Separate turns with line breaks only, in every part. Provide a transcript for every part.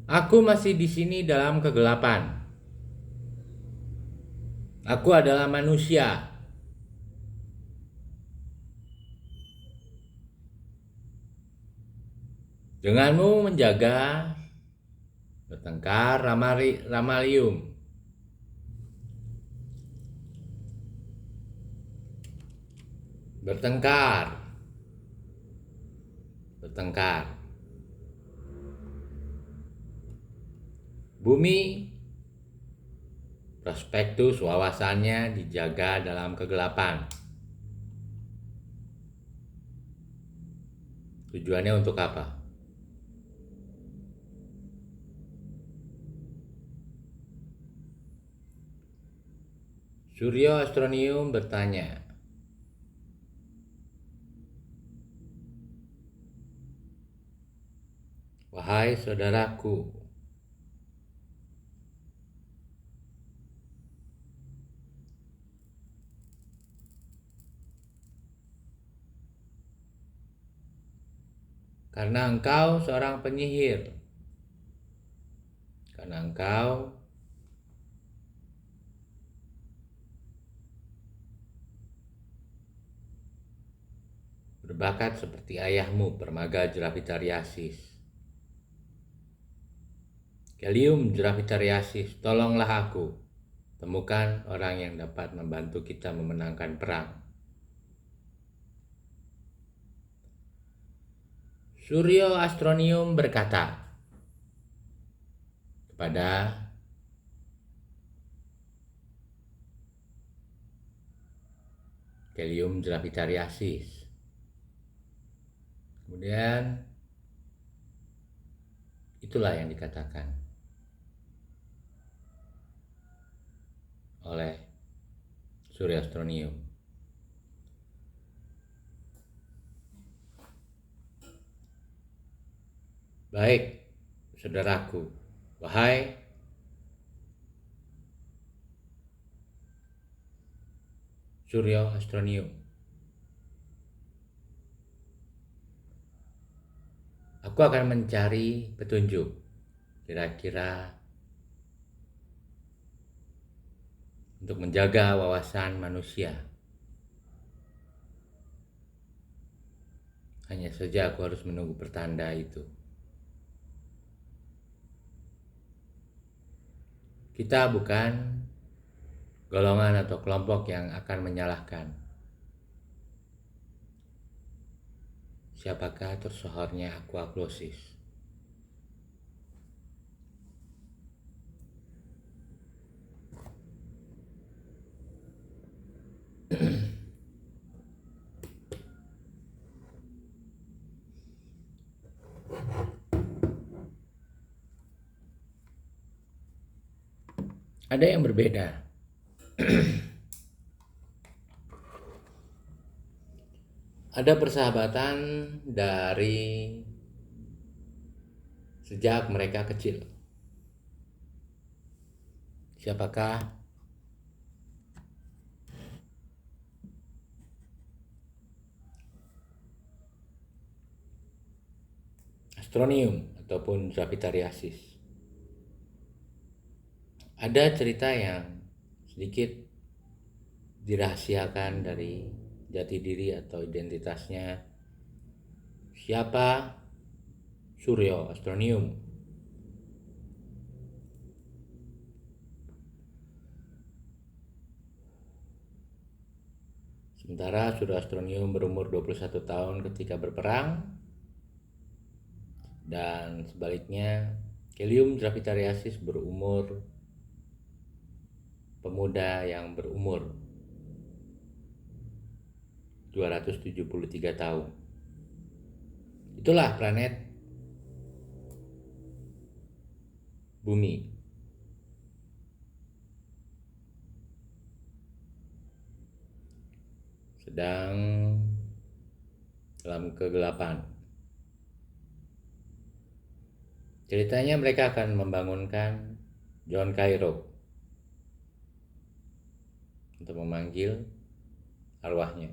Aku masih di sini dalam kegelapan. Aku adalah manusia. Denganmu menjaga bertengkar Ramalium. Bertengkar. Bertengkar. Bumi prospektus wawasannya dijaga dalam kegelapan. Tujuannya untuk apa? Suryo Astronium bertanya, "Wahai saudaraku, karena engkau seorang penyihir, karena engkau berbakat seperti ayahmu, Permaga Gravitariasis. Gallium Gravitariasis, tolonglah aku. Temukan orang yang dapat membantu kita memenangkan perang." Suryo Astronium berkata kepada Gallium Gravitariasis. Kemudian itulah yang dikatakan oleh Suryo Astronium. Baik, saudaraku, wahai Suryo Astronium, aku akan mencari petunjuk kira-kira untuk menjaga wawasan manusia. Hanya saja aku harus menunggu pertanda itu. Kita bukan golongan atau kelompok yang akan menyalahkan siapakah tersohornya Aquaclosis. Ada yang berbeda. Ada persahabatan dari sejak mereka kecil. Siapakah Astronium ataupun Gravitariasis? Ada cerita yang sedikit dirahasiakan dari jati diri atau identitasnya. Siapa Suryo Astronium? Sementara Suryo Astronium berumur 21 tahun ketika berperang, dan sebaliknya Gallium Gravitariasis berumur pemuda yang berumur 273 tahun. Itulah planet Bumi. Sedang dalam kegelapan. Ceritanya mereka akan membangunkan John Cairo untuk memanggil arwahnya.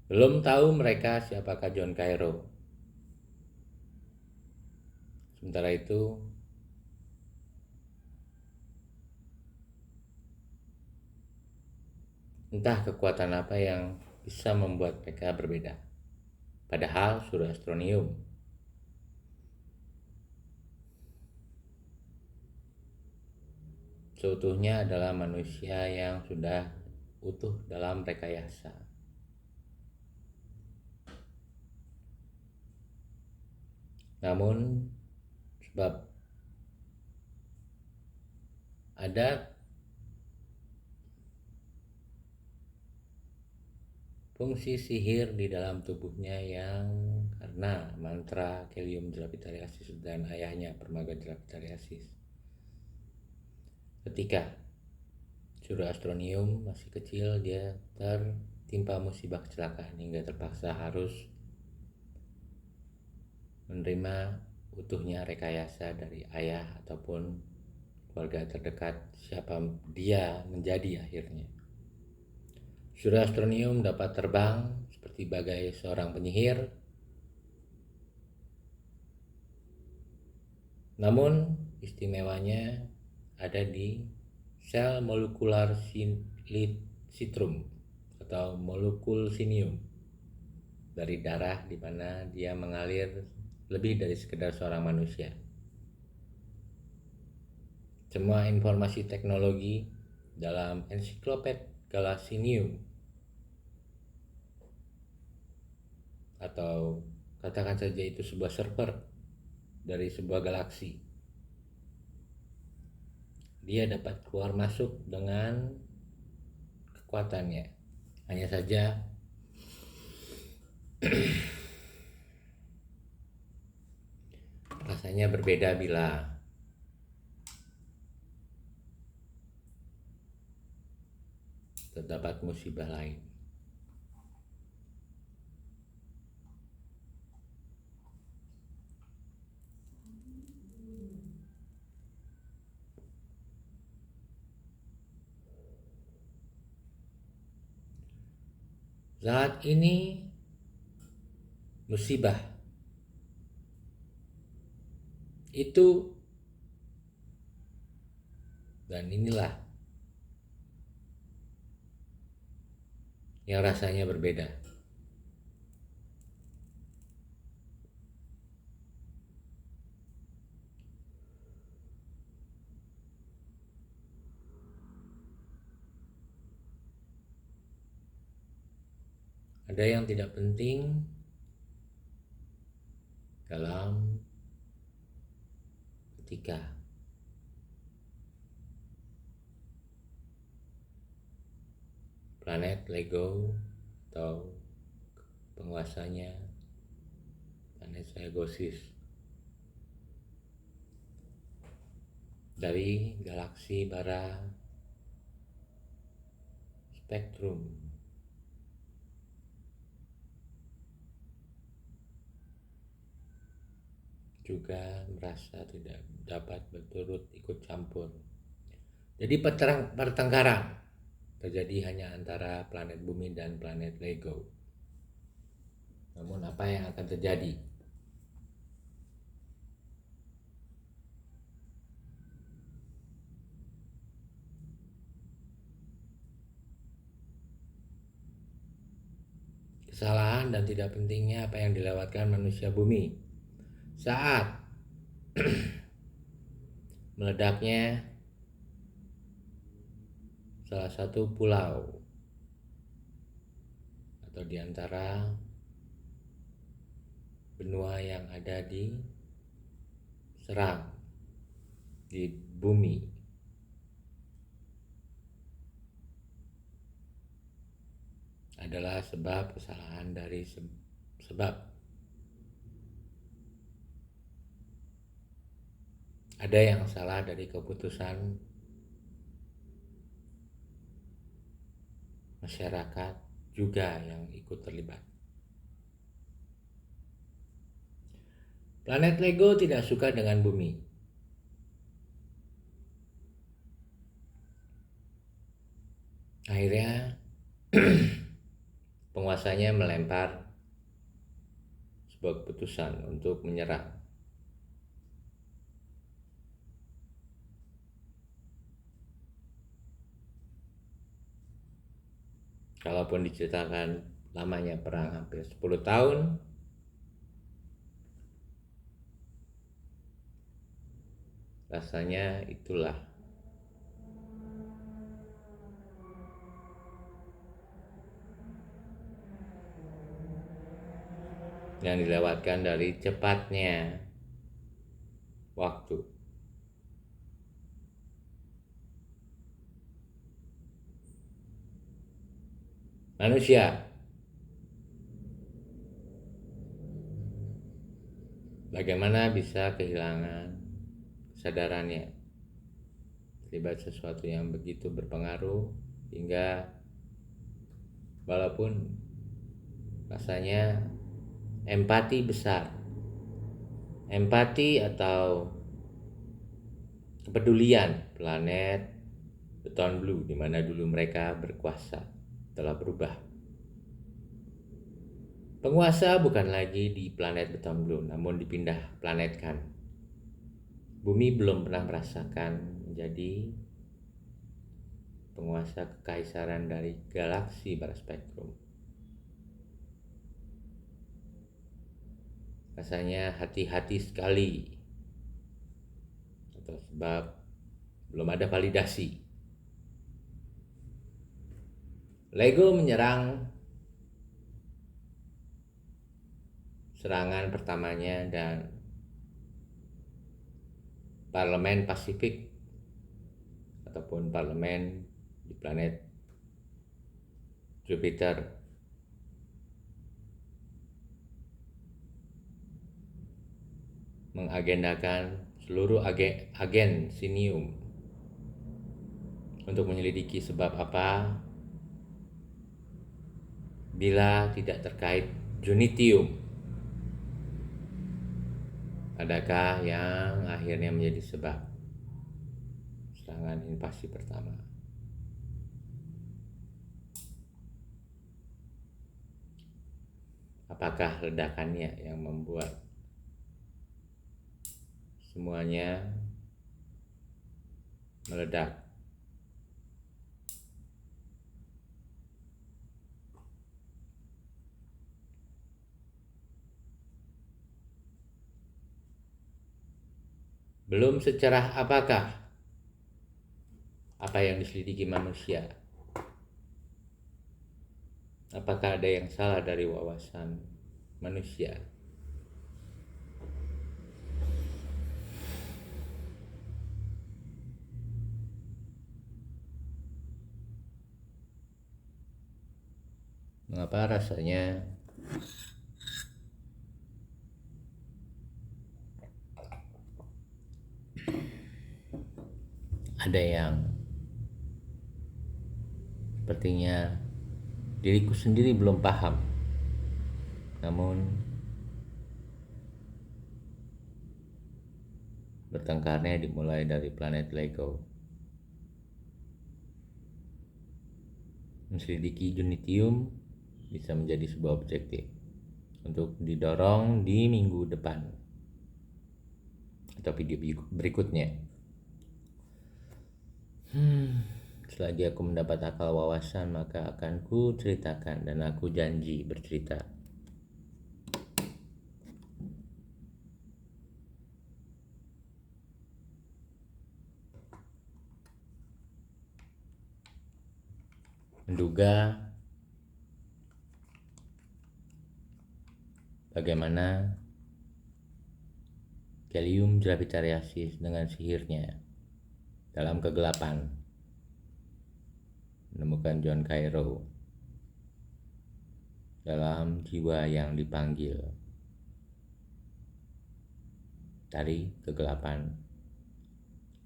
Belum tahu mereka siapakah John Cairo. Sementara itu, entah kekuatan apa yang bisa membuat mereka berbeda. Padahal Surya Astronium seutuhnya adalah manusia yang sudah utuh dalam rekayasa. Namun sebab ada fungsi sihir di dalam tubuhnya yang karena mantra Kelium Drapitariasis dan ayahnya Permaga Drapitariasis. Ketika Surya Astronium masih kecil, dia tertimpa musibah kecelakaan hingga terpaksa harus menerima utuhnya rekayasa dari ayah ataupun keluarga terdekat siapa dia menjadi akhirnya. Surya Astronium dapat terbang seperti bagai seorang penyihir. Namun istimewanya ada di sel molekular citrum atau molekul sinium dari darah, di mana dia mengalir lebih dari sekedar seorang manusia. Semua informasi teknologi dalam ensikloped Galaxinium atau katakan saja itu sebuah server dari sebuah galaksi, dia dapat keluar masuk dengan kekuatannya. Hanya saja rasanya berbeda bila terdapat musibah lain. Saat ini musibah itu, dan inilah yang rasanya berbeda. Ada yang tidak penting dalam ketika planet Lego atau penguasanya planet Legosis dari galaksi bara spektrum juga merasa tidak dapat berturut ikut campur. Jadi pertengkaran terjadi hanya antara planet bumi dan planet Lego. Namun apa yang akan terjadi? Kesalahan dan tidak pentingnya apa yang dilewatkan manusia bumi saat meledaknya salah satu pulau atau di antara benua yang ada di Serang di bumi. Adalah sebab kesalahan dari sebab ada yang salah dari keputusan masyarakat juga yang ikut terlibat. Planet Lego tidak suka dengan bumi. Akhirnya penguasanya melempar sebuah keputusan untuk menyerang. kalaupun diceritakan lamanya perang hampir 10 tahun, rasanya itulah yang dilewatkan dari cepatnya waktu. Manusia bagaimana bisa kehilangan kesadarannya terlibat sesuatu yang begitu berpengaruh hingga walaupun rasanya empati besar, empati atau kepedulian planet Beton Blue di mana dulu mereka berkuasa telah berubah. Penguasa bukan lagi di planet Beton Blue, namun dipindah planetkan. Bumi belum pernah merasakan menjadi penguasa kekaisaran dari galaksi Baraspektrum. Rasanya hati-hati sekali, atau sebab belum ada validasi. Lego menyerang serangan pertamanya dan parlemen Pasifik ataupun parlemen di planet Jupiter mengagendakan seluruh agen Sinium untuk menyelidiki sebab apa bila tidak terkait Junitium. Adakah yang akhirnya menjadi sebab serangan invasi pertama? Apakah ledakannya yang membuat semuanya meledak? Belum secerah apakah apa yang diselidiki manusia. Apakah ada yang salah dari wawasan manusia? Mengapa rasanya ada yang sepertinya diriku sendiri belum paham, namun bertengkarnya dimulai dari planet Lego. Menselidiki Junitium bisa menjadi sebuah objektif untuk didorong di minggu depan atau video berikutnya. Selagi aku mendapat akal wawasan, maka akan ku ceritakan dan aku janji bercerita. Menduga bagaimana Gallium Gravitariasis dengan sihirnya dalam kegelapan menemukan John Cairo dalam jiwa yang dipanggil dari kegelapan,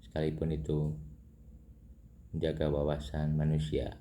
sekalipun itu menjaga wawasan manusia.